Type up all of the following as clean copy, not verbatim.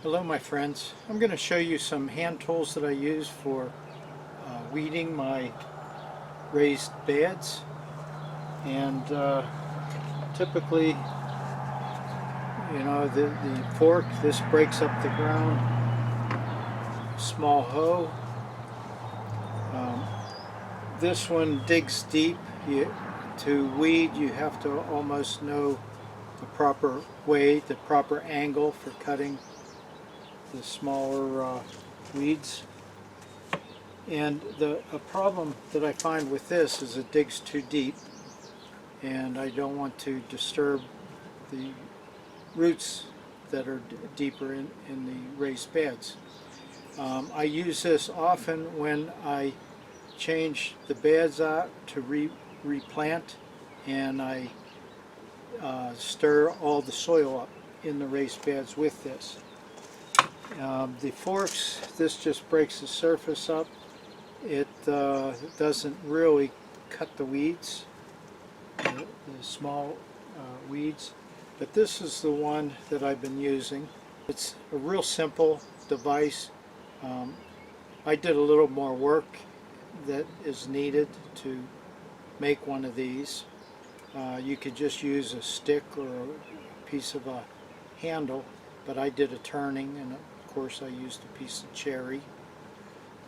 Hello my friends. I'm going to show you some hand tools that I use for weeding my raised beds, and typically the fork, this breaks up the ground. Small hoe, um, this one digs deep. To weed you have to almost know the proper way, the proper angle for cutting the smaller weeds. And a problem that I find with this is it digs too deep, and I don't want to disturb the roots that are deeper in the raised beds. I use this often when I change the beds out to replant, and I stir all the soil up in the raised beds with this. The forks, this just breaks the surface up. It doesn't really cut the weeds, the small weeds, but this is the one that I've been using. It's a real simple device. I did a little more work that is needed to make one of these. You could just use a stick or a piece of a handle, but I did a turning, and of course I used a piece of cherry.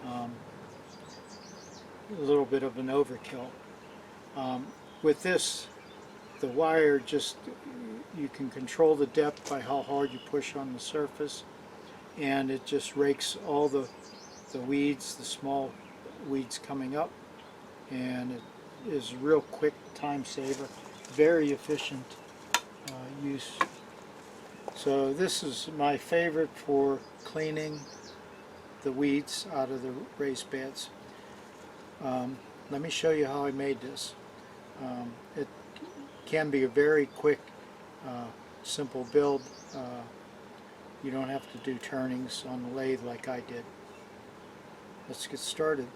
A little bit of an overkill. With this, the wire just, you can control the depth by how hard you push on the surface, and it just rakes all the weeds, the small weeds coming up, and it is a real quick time saver, very efficient use. So this is my favorite for cleaning the weeds out of the raised beds. Let me show you how I made this. It can be a very quick, simple build. You don't have to do turnings on the lathe like I did. Let's get started.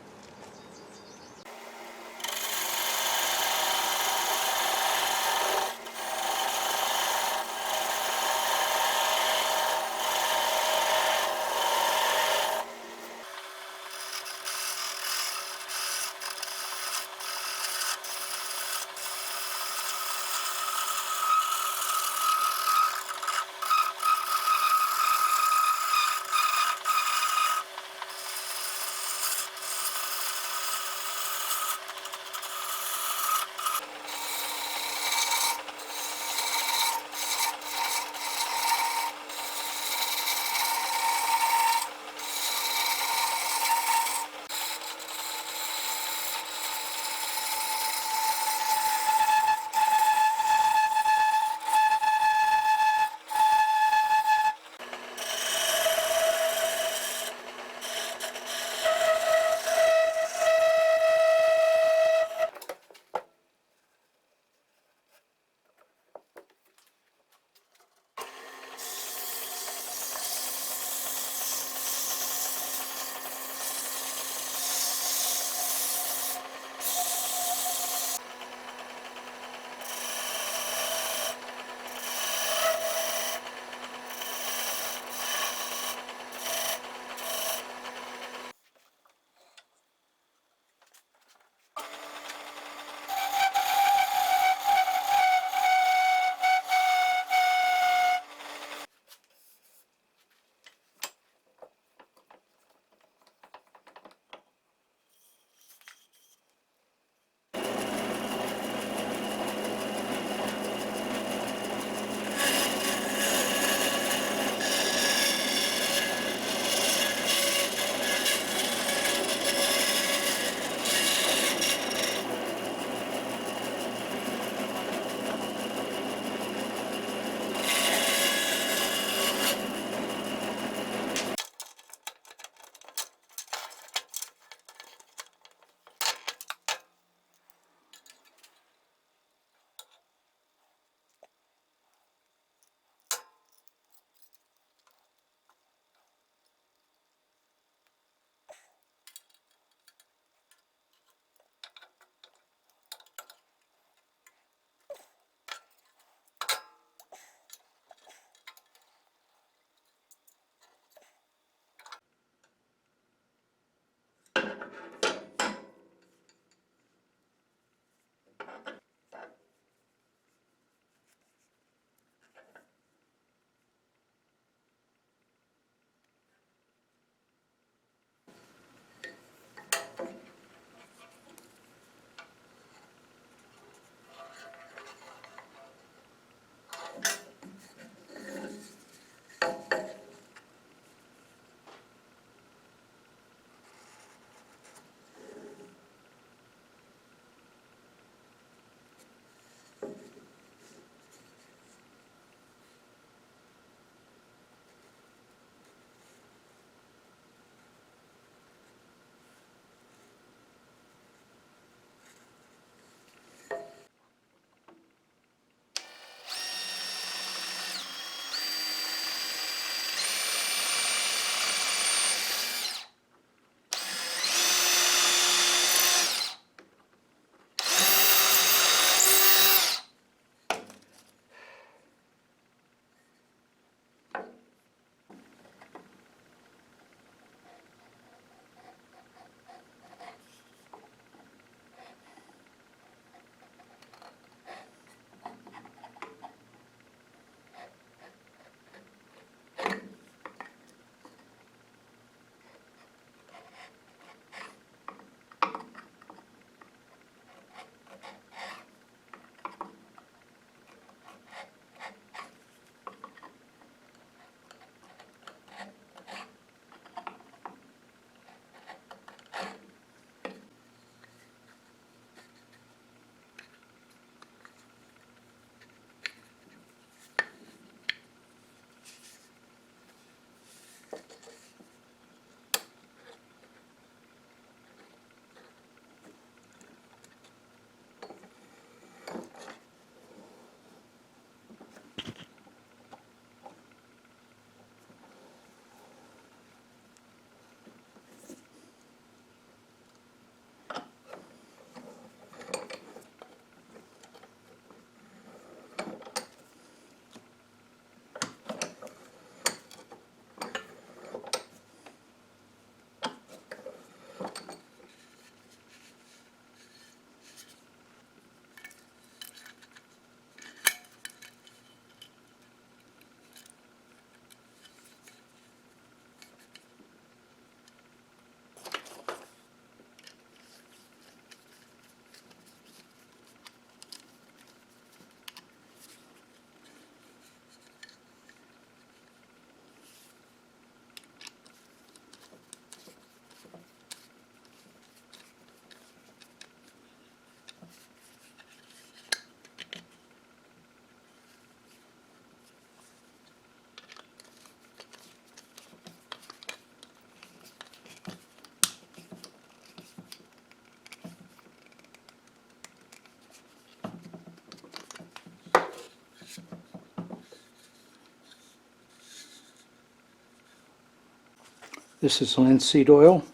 This is linseed oil.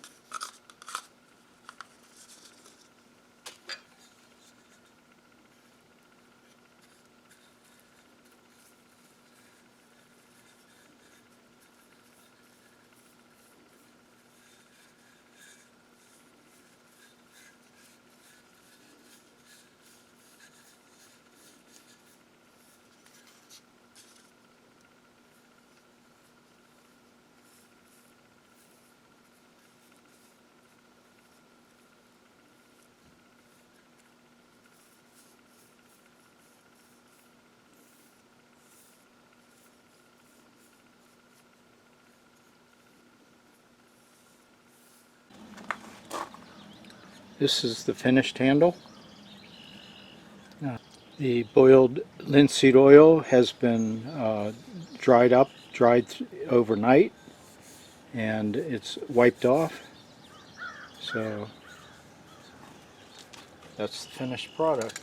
This is the finished handle. The boiled linseed oil has been dried overnight, and it's wiped off. So that's the finished product.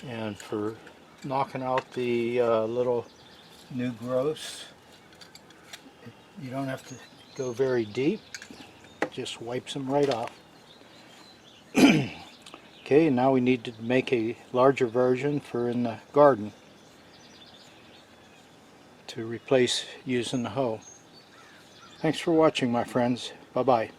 And for knocking out the little new growths, you don't have to go very deep, just wipes them right off. Okay, now we need to make a larger version for in the garden to replace using the hoe. Thanks for watching, my friends. Bye-bye.